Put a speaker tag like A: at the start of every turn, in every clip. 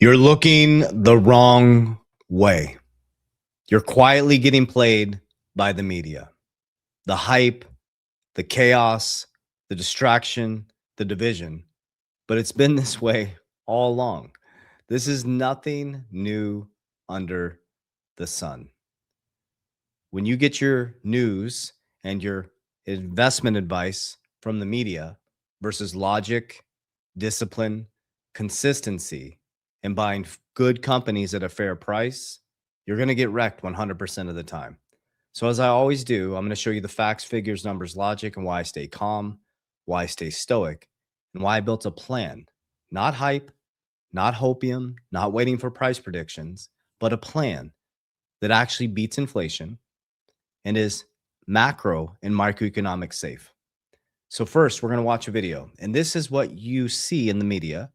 A: You're looking the wrong way. You're quietly getting played by the media. The hype, the chaos, the distraction, the division. But it's been this way all along. This is nothing new under the sun. When you get your news and your investment advice from the media versus logic, discipline, consistency, and buying good companies at a fair price, you're going to get wrecked 100% of the time. So as I always do, I'm going to show you the facts, figures, numbers, logic, and why I stay calm, why I stay stoic, and why I built a plan. Not hype, not hopium, not waiting for price predictions, but a plan that actually beats inflation and is macro and microeconomic safe. So first, we're going to watch a video, and this is what you see in the media.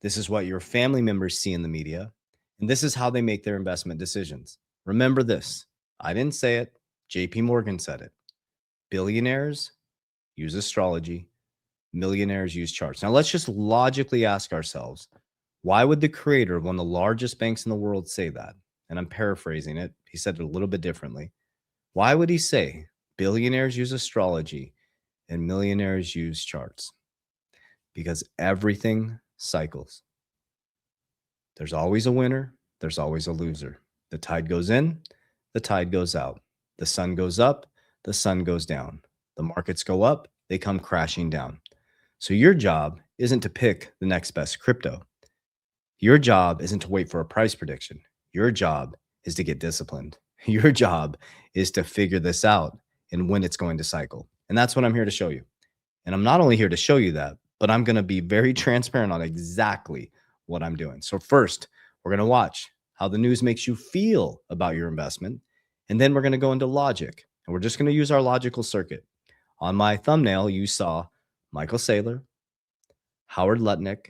A: This is what your family members see in the media, and this is how they make their investment decisions. Remember this. I didn't say it. JP Morgan said it. Billionaires use astrology. Millionaires use charts. Now, let's just logically ask ourselves, why would the creator of one of the largest banks in the world say that? And I'm paraphrasing it. He said it a little bit differently. Why would he say billionaires use astrology and millionaires use charts? Because everything cycles. There's always a winner. There's always a loser. The tide goes in, the tide goes out. The sun goes up, the sun goes down. The markets go up, they come crashing down. So your job isn't to pick the next best crypto. Your job isn't to wait for a price prediction. Your job is to get disciplined. Your job is to figure this out and when it's going to cycle. And that's what I'm here to show you. And I'm not only here to show you that, but I'm going to be very transparent on exactly what I'm doing. So first, we're going to watch how the news makes you feel about your investment. And then we're going to go into logic. And we're just going to use our logical circuit. On my thumbnail, you saw Michael Saylor, Howard Lutnick,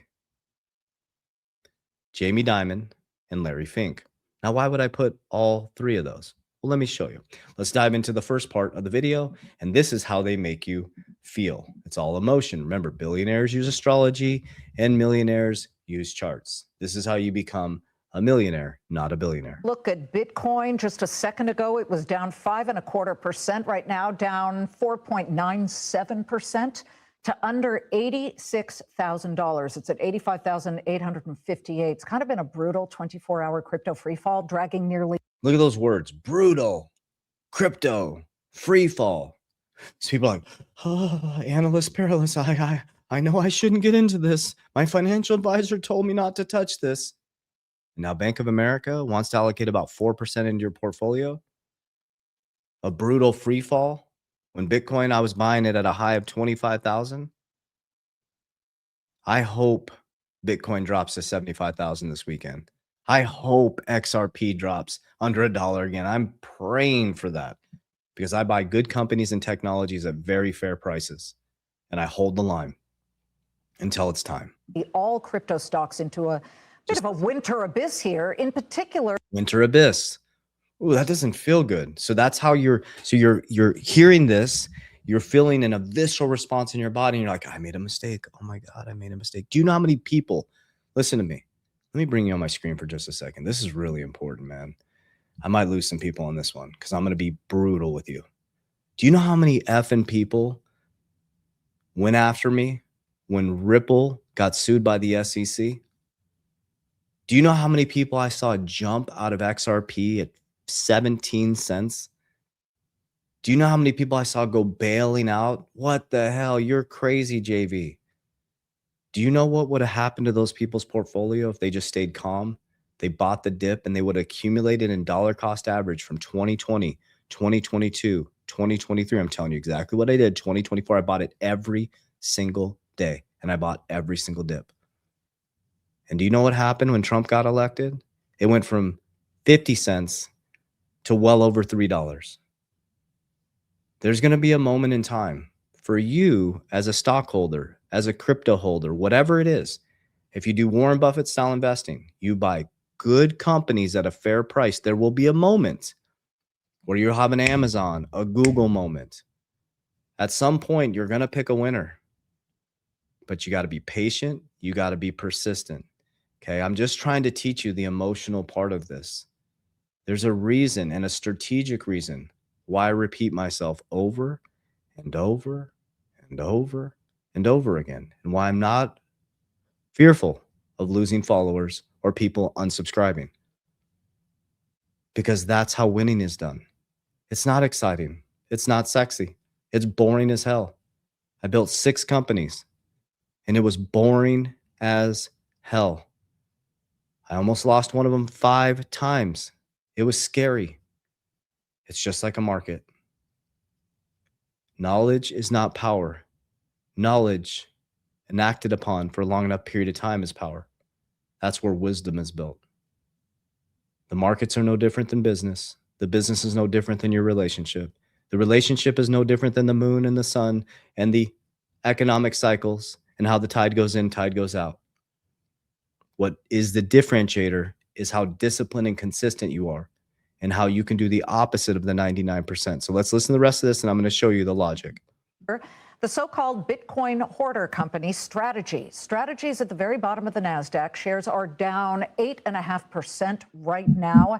A: Jamie Dimon, and Larry Fink. Now, why would I put all three of those? Well, let me show you. Let's dive into the first part of the video, and this is how they make you feel. It's all emotion. Remember, billionaires use astrology and millionaires use charts. This is how you become a millionaire, not a billionaire.
B: Look at Bitcoin. Just a second ago, it was down 5.25%. Right now, down 4.97%. to under $86,000. It's at $85,858. It's kind of been a brutal 24-hour crypto free fall, dragging nearly.
A: Look at those words: brutal, crypto, free fall. So people are like, oh, analyst paralysis. I know I shouldn't get into this. My financial advisor told me not to touch this. And now Bank of America wants to allocate about 4% into your portfolio. A brutal free fall. When Bitcoin, I was buying it at a high of 25,000. I hope Bitcoin drops to 75,000 this weekend. I hope XRP drops under $1 again. I'm praying for that because I buy good companies and technologies at very fair prices, and I hold the line until it's time.
B: All crypto stocks into a bit of a winter abyss here, in particular.
A: Winter abyss. Ooh, that doesn't feel good. So that's how you're hearing this, you're feeling a visceral response in your body, and you're like, I made a mistake. Oh my God, I made a mistake. Do you know how many people, listen to me. Let me bring you on my screen for just a second. This is really important, man. I might lose some people on this one because I'm going to be brutal with you. Do you know how many effing people went after me when Ripple got sued by the SEC? Do you know how many people I saw jump out of XRP at 17 cents? Do you know how many people I saw go bailing out? What the hell? You're crazy, JV. Do you know what would have happened to those people's portfolio if they just stayed calm? They bought the dip and they would have accumulated in dollar cost average from 2020, 2022, 2023. I'm telling you exactly what I did. 2024, I bought it every single day, and I bought every single dip. And do you know what happened when Trump got elected? It went from 50 cents to well over $3. There's going to be a moment in time for you as a stockholder, as a crypto holder, whatever it is. If you do Warren Buffett-style investing, you buy good companies at a fair price. There will be a moment where you'll have an Amazon, a Google moment. At some point, you're going to pick a winner. But you got to be patient. You got to be persistent. Okay. I'm just trying to teach you the emotional part of this. There's a reason and a strategic reason why I repeat myself over and over and over and over again, and why I'm not fearful of losing followers or people unsubscribing, because that's how winning is done. It's not exciting. It's not sexy. It's boring as hell. I built 6 companies and it was boring as hell. I almost lost one of them 5 times. It was scary. It's just like a market. Knowledge is not power. Knowledge enacted upon for a long enough period of time is power. That's where wisdom is built. The markets are no different than business. The business is no different than your relationship. The relationship is no different than the moon and the sun and the economic cycles and how the tide goes in, tide goes out. What is the differentiator is how disciplined and consistent you are and how you can do the opposite of the 99%. So let's listen to the rest of this, and I'm going to show you the logic.
B: The so-called Bitcoin hoarder company, Strategy. Strategy is at the very bottom of the NASDAQ. Shares are down 8.5% right now.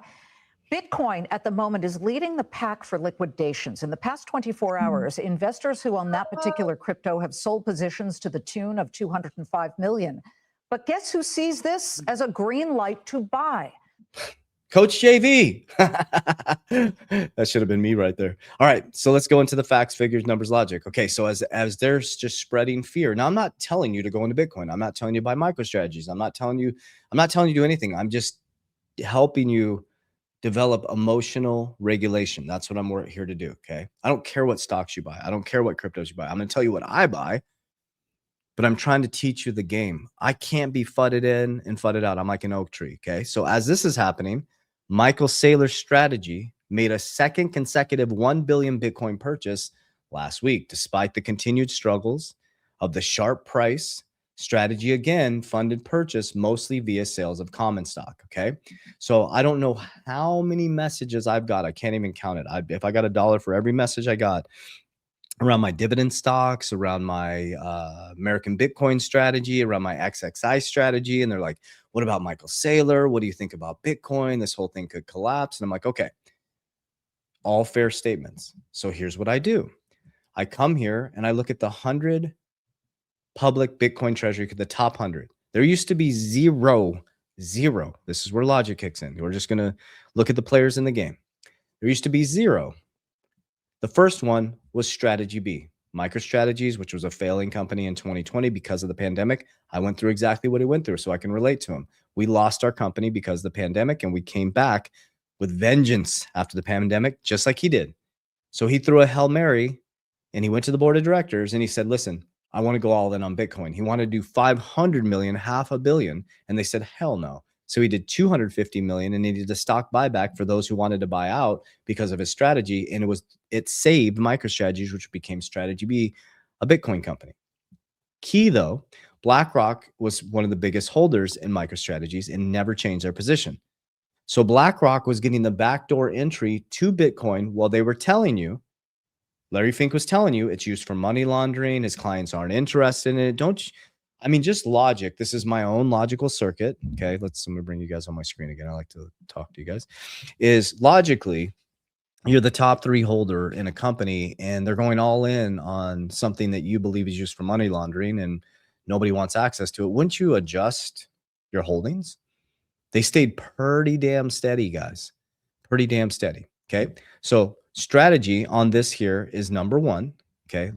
B: Bitcoin at the moment is leading the pack for liquidations. In the past 24 hours, investors who own that particular crypto have sold positions to the tune of 205 million. But guess who sees this as a green light to buy?
A: Coach JV. That should have been me right there. All right, so let's go into the facts, figures, numbers, logic. Okay, so as there's just spreading fear. Now, I'm not telling you to go into Bitcoin. I'm not telling you to buy MicroStrategies. I'm not telling you to do anything. I'm just helping you develop emotional regulation. That's what I'm here to do. Okay, I don't care what stocks you buy. I don't care what cryptos you buy. I'm going to tell you what I buy, but I'm trying to teach you the game. I can't be fudded in and fudded out. I'm like an oak tree. Okay, so as this is happening, Michael Saylor's strategy made a second consecutive 1 billion Bitcoin purchase last week, despite the continued struggles of the sharp price. Strategy again funded purchase mostly via sales of common stock. Okay, so I don't know how many messages I've got. I can't even count it. If I got $1 for every message I got around my dividend stocks, around my American Bitcoin strategy, around my XXI strategy. And they're like, what about Michael Saylor? What do you think about Bitcoin? This whole thing could collapse. And I'm like, okay, all fair statements. So here's what I do. I come here and I look at the 100 public Bitcoin treasury, the top 100. There used to be zero. This is where logic kicks in. We're just going to look at the players in the game. There used to be 0. The first one was Strategy B, MicroStrategies, which was a failing company in 2020 because of the pandemic. I went through exactly what he went through, so I can relate to him. We lost our company because of the pandemic, and we came back with vengeance after the pandemic, just like he did. So he threw a Hail Mary, and he went to the board of directors, and he said, listen, I want to go all in on Bitcoin. He wanted to do 500 million, $500 million, and they said, hell no. So he did 250 million and needed a stock buyback for those who wanted to buy out because of his strategy. And it saved MicroStrategies, which became Strategy B, a Bitcoin company. Key though, BlackRock was one of the biggest holders in MicroStrategies and never changed their position. So BlackRock was getting the backdoor entry to Bitcoin while they were telling you, Larry Fink was telling you it's used for money laundering. His clients aren't interested in it. Just logic. This is my own logical circuit. Okay, I'm gonna bring you guys on my screen again. I like to talk to you guys. Is logically, you're the top 3 holder in a company, and they're going all in on something that you believe is used for money laundering, and nobody wants access to it. Wouldn't you adjust your holdings? They stayed pretty damn steady, guys. Pretty damn steady. Okay, so strategy on this here is number 1. Okay,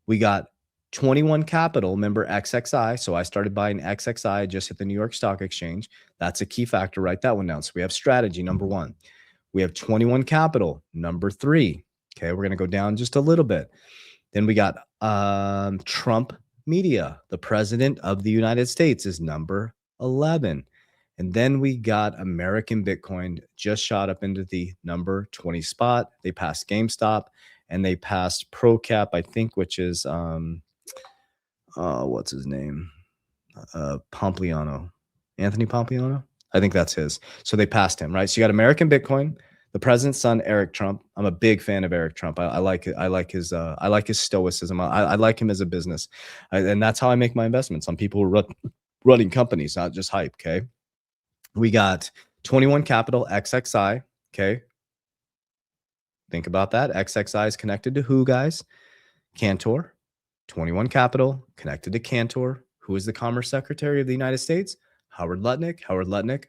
A: we got 21 Capital, member XXI. So I started buying XXI just at the New York Stock Exchange. That's a key factor. Write that one down. So we have strategy, number 1. We have 21 Capital, number 3. Okay, we're going to go down just a little bit. Then we got Trump Media. The president of the United States is number 11. And then we got American Bitcoin, just shot up into the number 20 spot. They passed GameStop and they passed ProCap, I think, which is what's his name? Pompliano. Anthony Pompliano? I think that's his. So they passed him, right? So you got American Bitcoin, the president's son, Eric Trump. I'm a big fan of Eric Trump. I like it. I like his stoicism. I like him as a business. And that's how I make my investments, on people who running companies, not just hype. Okay. We got 21 Capital XXI. Okay. Think about that. XXI is connected to who, guys? Cantor. 21 Capital connected to Cantor. Who is the Commerce Secretary of the United States? Howard Lutnick. Howard Lutnick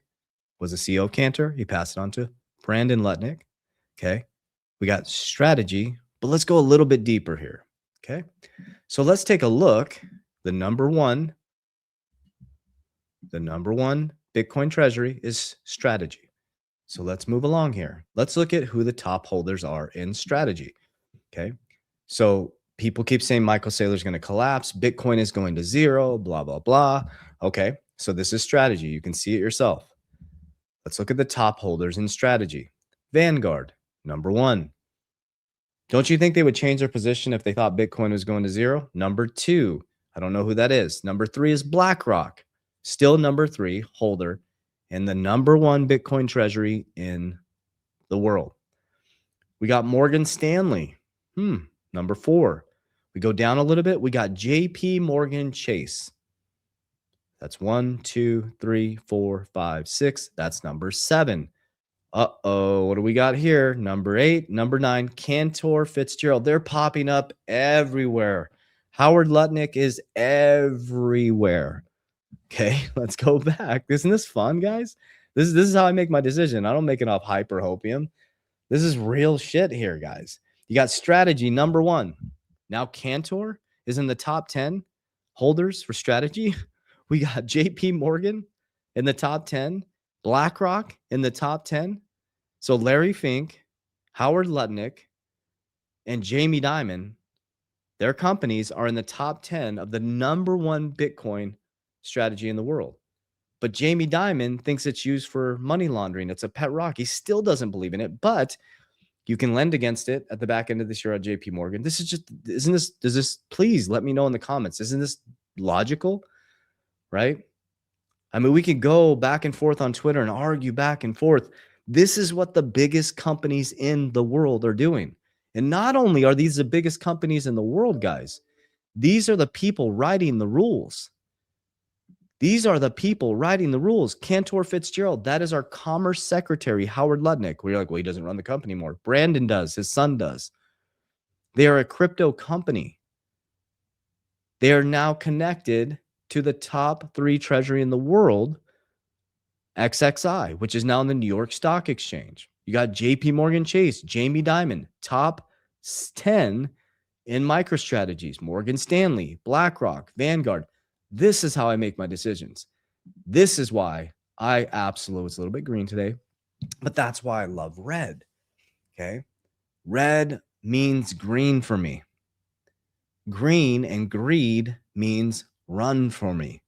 A: was the CEO of Cantor. He passed it on to Brandon Lutnick. Okay. We got strategy, but let's go a little bit deeper here. Okay. So let's take a look. The number one Bitcoin treasury is strategy. So let's move along here. Let's look at who the top holders are in strategy. Okay. So people keep saying Michael Saylor is going to collapse. Bitcoin is going to zero, blah, blah, blah. Okay. So this is strategy. You can see it yourself. Let's look at the top holders in strategy. Vanguard, number one. Don't you think they would change their position if they thought Bitcoin was going to zero? Number two, I don't know who that is. Number three is BlackRock, still number three holder and the number one Bitcoin treasury in the world. We got Morgan Stanley, number four. We go down a little bit. We got JP Morgan Chase. That's 1, 2, 3, 4, 5, 6. That's number seven. Uh-oh, what do we got here? Number 8, number 9, Cantor, Fitzgerald. They're popping up everywhere. Howard Lutnick is everywhere. Okay, let's go back. Isn't this fun, guys? This is how I make my decision. I don't make it off hype or hopium. This is real shit here, guys. You got strategy, number one. Now Cantor is in the top 10 holders for strategy. We got JP Morgan in the top 10. BlackRock in the top 10. So Larry Fink, Howard Lutnick, and Jamie Dimon, their companies are in the top 10 of the number one Bitcoin strategy in the world. But Jamie Dimon thinks it's used for money laundering. It's a pet rock. He still doesn't believe in it, but you can lend against it at the back end of this year at JP Morgan. This is just, does this, please let me know in the comments. Isn't this logical? Right? I mean, we can go back and forth on Twitter and argue back and forth. This is what the biggest companies in the world are doing. And not only are these the biggest companies in the world, guys, these are the people writing the rules. These are the people writing the rules. Cantor Fitzgerald, that is our Commerce Secretary, Howard Lutnick. We're like, well, he doesn't run the company anymore. Brandon does. His son does. They are a crypto company. They are now connected to the top 3 treasury in the world, XXI, which is now in the New York Stock Exchange. You got JP Morgan Chase, Jamie Dimon, top 10 in MicroStrategies, Morgan Stanley, BlackRock, Vanguard. This is how I make my decisions. This is why I absolutely, it's a little bit green today, but that's why I love red. Okay. Red means green for me. Green and greed means run for me.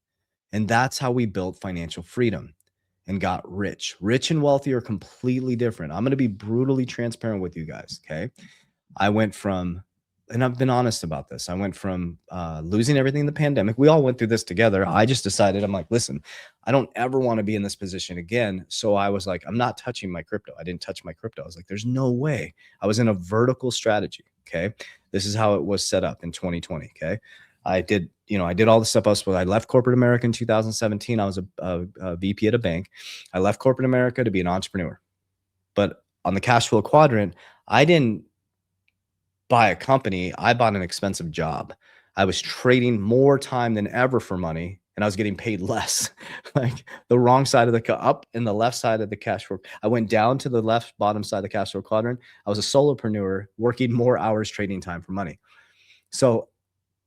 A: And that's how we built financial freedom and got rich. Rich and wealthy are completely different. I'm going to be brutally transparent with you guys. Okay. I went from, and I've been honest about this. I went from losing everything in the pandemic. We all went through this together. I just decided, I'm like, listen, I don't ever want to be in this position again. So I was like, I'm not touching my crypto. I didn't touch my crypto. I was like, there's no way. I was in a vertical strategy. Okay. This is how it was set up in 2020. Okay. I did all the stuff I left corporate America in 2017. I was a VP at a bank. I left corporate America to be an entrepreneur. But on the cash flow quadrant, I didn't buy a company. I bought an expensive job. I was trading more time than ever for money, and I was getting paid less. Like the wrong side of the up and the left side of the cash flow. I went down to the left bottom side of the cash flow quadrant. I was a solopreneur working more hours trading time for money. So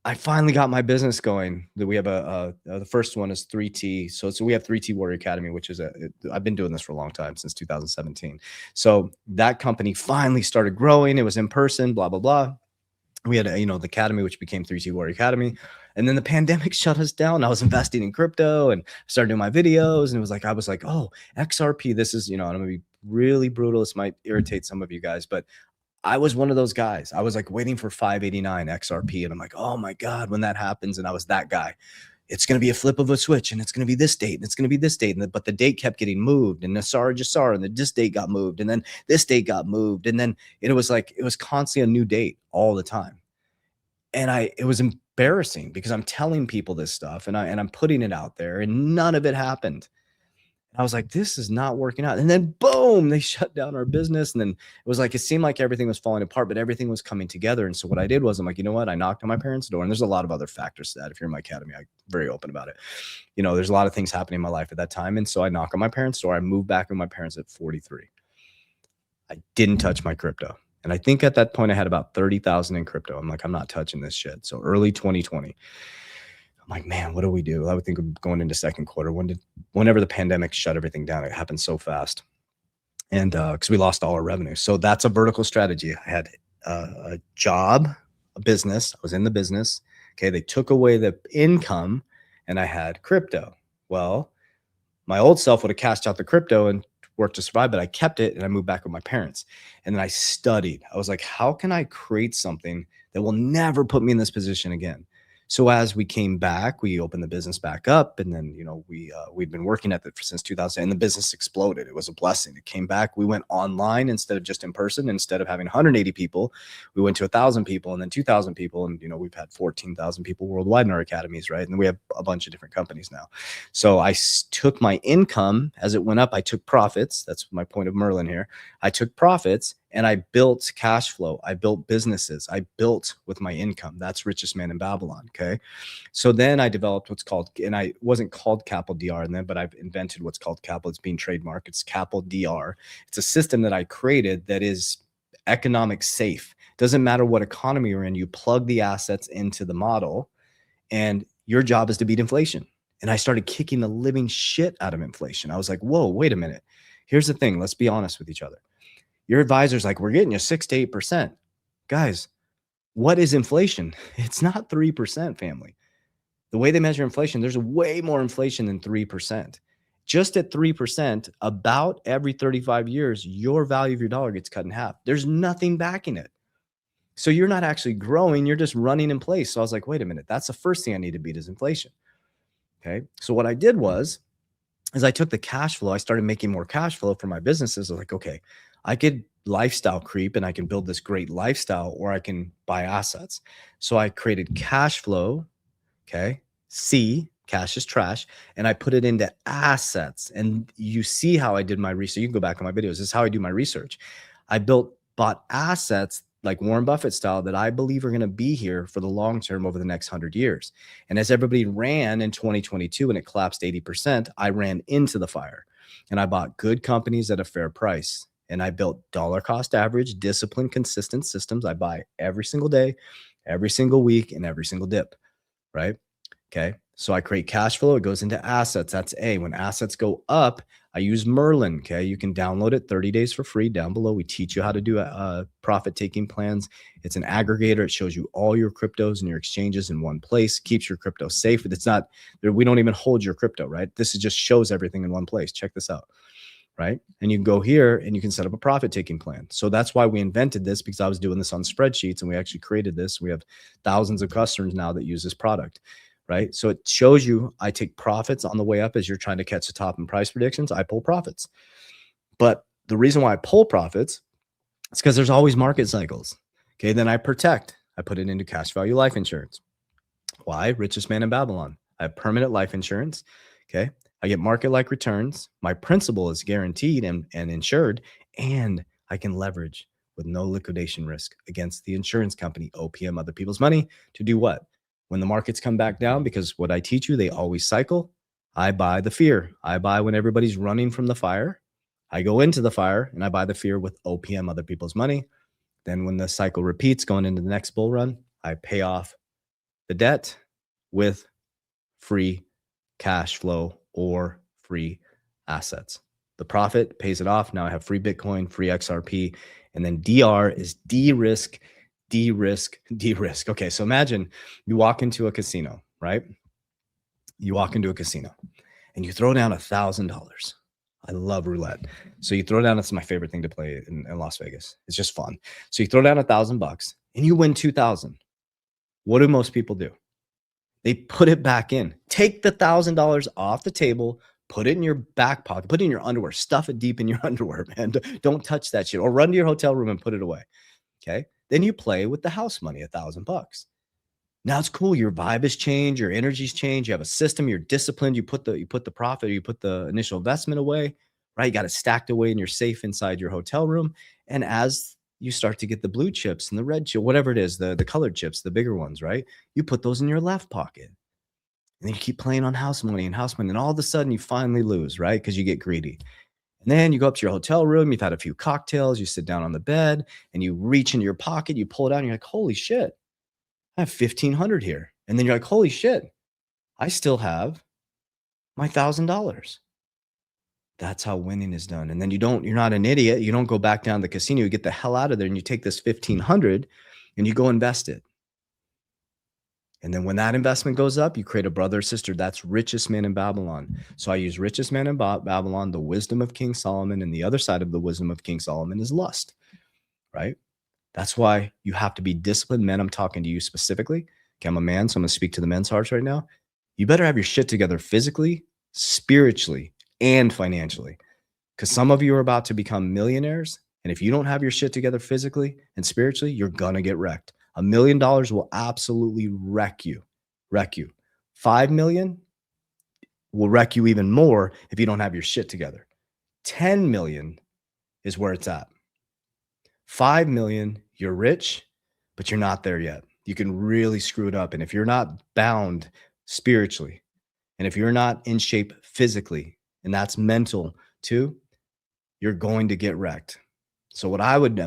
A: I finally got my business going. That we have the first one is 3T. So we have 3T Warrior Academy, which is I've been doing this for a long time, since 2017. So that company finally started growing. It was in person, blah, blah, blah. We had, the academy, which became 3T Warrior Academy. And then the pandemic shut us down. I was investing in crypto and started doing my videos. And I was like, oh, XRP, this is, I'm going to be really brutal. This might irritate some of you guys, but I was one of those guys. I was like waiting for 589 XRP. And I'm like, oh my God, when that happens. And I was that guy. It's going to be a flip of a switch, and it's going to be this date, and it's going to be this date. But the date kept getting moved, and Jasar, and this date got moved, and then this date got moved. And then it was constantly a new date all the time. And it was embarrassing because I'm telling people this stuff and I'm putting it out there and none of it happened. I was like, this is not working out. And then boom, they shut down our business. And then it was like, it seemed like everything was falling apart, but everything was coming together. And so what I did was I'm like, you know what? I knocked on my parents' door, and there's a lot of other factors to that. If you're in my academy, I'm very open about it. You know, there's a lot of things happening in my life at that time. And so I knock on my parents' door. I moved back with my parents at 43. I didn't touch my crypto. And I think at that point I had about 30,000 in crypto. I'm like, I'm not touching this shit. So early 2020. I'm like, man, what do we do? I would think of going into second quarter. Whenever the pandemic shut everything down, it happened so fast. And because we lost all our revenue. So that's a vertical strategy. I had a job, a business. I was in the business. Okay. They took away the income and I had crypto. Well, my old self would have cashed out the crypto and worked to survive, but I kept it and I moved back with my parents. And then I studied. I was like, how can I create something that will never put me in this position again? So as we came back, we opened the business back up, and then, you know, we'd been working at it since 2000, and the business exploded. It was a blessing. It came back. We went online instead of just in person. Instead of having 180 people, we went to 1,000 people, and then 2,000 people, and you know, we've had 14,000 people worldwide in our academies, right? And we have a bunch of different companies now. So I took my income as it went up. I took profits. That's my point of Merlin here. I took profits. And I built cash flow. I built businesses. I built with my income. That's richest man in Babylon. Okay. So then I developed what's called, and I wasn't called Capital DR then, but I've invented what's called Capital. It's being trademarked. It's Capital DR. It's a system that I created that is economic safe. Doesn't matter what economy you're in. You plug the assets into the model, and your job is to beat inflation. And I started kicking the living shit out of inflation. I was like, whoa, wait a minute. Here's the thing. Let's be honest with each other. Your advisor's like, we're getting you 6 to 8%. Guys, what is inflation? It's not 3%, family. The way they measure inflation, there's way more inflation than 3%. Just at 3%, about every 35 years, your value of your dollar gets cut in half. There's nothing backing it. So you're not actually growing. You're just running in place. So I was like, wait a minute. That's the first thing I need to beat is inflation. Okay. So what I did was I took the cash flow. I started making more cash flow for my businesses. I was like, okay, I could lifestyle creep and I can build this great lifestyle, or I can buy assets. So I created cash flow. Okay. C, cash is trash. And I put it into assets. And you see how I did my research. You can go back on my videos. This is how I do my research. I bought assets like Warren Buffett style that I believe are going to be here for the long term over the next 100 years. And as everybody ran in 2022 and it collapsed 80%, I ran into the fire and I bought good companies at a fair price. And I built dollar cost average, disciplined, consistent systems. I buy every single day, every single week, and every single dip, right? Okay. So I create cash flow. It goes into assets. That's A. When assets go up, I use Merlin. Okay. You can download it 30 days for free. Down below, we teach you how to do profit taking plans. It's an aggregator. It shows you all your cryptos and your exchanges in one place, keeps your crypto safe. It's not, we don't even hold your crypto, right? This is just shows everything in one place. Check this out. Right. And you can go here and you can set up a profit taking plan. So that's why we invented this, because I was doing this on spreadsheets and we actually created this. We have thousands of customers now that use this product. Right. So it shows you I take profits on the way up as you're trying to catch the top in price predictions. I pull profits. But the reason why I pull profits is because there's always market cycles. Okay. Then I protect. I put it into cash value life insurance. Why? Richest man in Babylon. I have permanent life insurance. Okay. I get market-like returns. My principal is guaranteed and insured, and I can leverage with no liquidation risk against the insurance company, OPM, other people's money to do what? When the markets come back down, because what I teach you, they always cycle. I buy the fear. I buy when everybody's running from the fire. I go into the fire and I buy the fear with OPM, other people's money. Then when the cycle repeats going into the next bull run, I pay off the debt with free cash flow or free assets. The profit pays it off. Now I have free Bitcoin, free XRP, and then DR is de-risk, de-risk, de-risk. Okay, so imagine you walk into a casino, right? You walk into a casino and you throw down $1,000. I love roulette. So you throw down, it's my favorite thing to play in Las Vegas. It's just fun. So you throw down $1,000 and you win 2,000. What do most people do? They put it back in. Take the $1,000 off the table, put it in your back pocket, put it in your underwear, stuff it deep in your underwear, man. Don't touch that shit, or run to your hotel room and put it away. Okay. Then you play with the house money, $1,000. Now it's cool. Your vibe has changed. Your energy's changed. You have a system. You're disciplined. You put the profit, you put the initial investment away, right? You got it stacked away in your safe inside your hotel room. And as you start to get the blue chips and the red chip, whatever it is, the colored chips, the bigger ones, right? You put those in your left pocket. And then you keep playing on house money. And all of a sudden you finally lose, right? Because you get greedy. And then you go up to your hotel room, you've had a few cocktails, you sit down on the bed and you reach into your pocket, you pull it out and you're like, holy shit, I have 1,500 here. And then you're like, holy shit, I still have my $1,000. That's how winning is done. And then you're not an idiot. You don't go back down to the casino. You get the hell out of there and you take this 1,500 and you go invest it. And then when that investment goes up, you create a brother or sister. That's richest man in Babylon. So I use richest man in Babylon, the wisdom of King Solomon. And the other side of the wisdom of King Solomon is lust, right? That's why you have to be disciplined. Men, I'm talking to you specifically. Okay, I'm a man, so I'm going to speak to the men's hearts right now. You better have your shit together physically, spiritually, and financially. Because some of you are about to become millionaires. And if you don't have your shit together physically and spiritually, you're going to get wrecked. $1 million will absolutely wreck you. 5 million will wreck you even more if you don't have your shit together. 10 million is where it's at. 5 million, you're rich, but you're not there yet. You can really screw it up. And if you're not bound spiritually, and if you're not in shape physically, and that's mental too, you're going to get wrecked. So what I would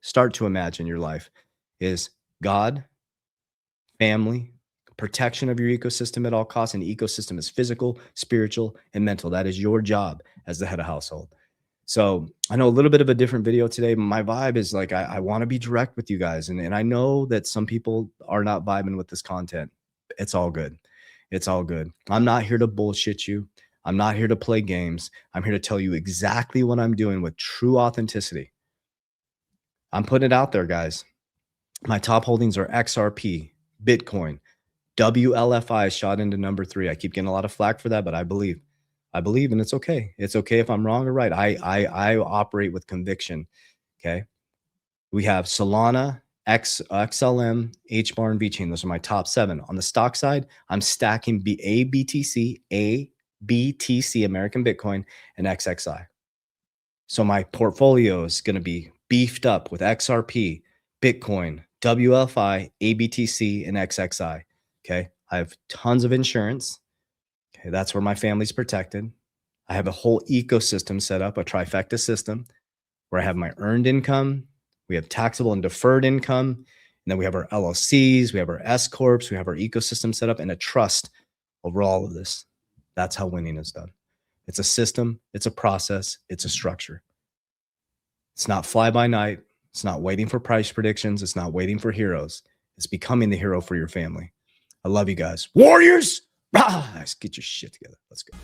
A: start to imagine your life is God, family, protection of your ecosystem at all costs. And the ecosystem is physical, spiritual, and mental. That is your job as the head of household. So I know a little bit of a different video today. My vibe is like, I want to be direct with you guys. And I know that some people are not vibing with this content. It's all good. It's all good. I'm not here to bullshit you. I'm not here to play games. I'm here to tell you exactly what I'm doing with true authenticity. I'm putting it out there, guys. My top holdings are XRP, Bitcoin, WLFI shot into number 3. I keep getting a lot of flack for that, but I believe, and it's okay. It's okay if I'm wrong or right. I operate with conviction. Okay. We have Solana, XLM, HBAR, and VChain. Those are my top 7. On the stock side, I'm stacking ABTC, American Bitcoin, and XXI. So my portfolio is going to be beefed up with XRP, Bitcoin, WLFI, ABTC, and XXI. Okay. I have tons of insurance. Okay. That's where my family's protected. I have a whole ecosystem set up, a trifecta system where I have my earned income. We have taxable and deferred income. And then we have our LLCs, we have our S Corps, we have our ecosystem set up and a trust over all of this. That's how winning is done. It's a system, it's a process, it's a structure. It's not fly by night. It's not waiting for price predictions. It's not waiting for heroes. It's becoming the hero for your family. I love you guys. Warriors! Get your shit together. Let's go.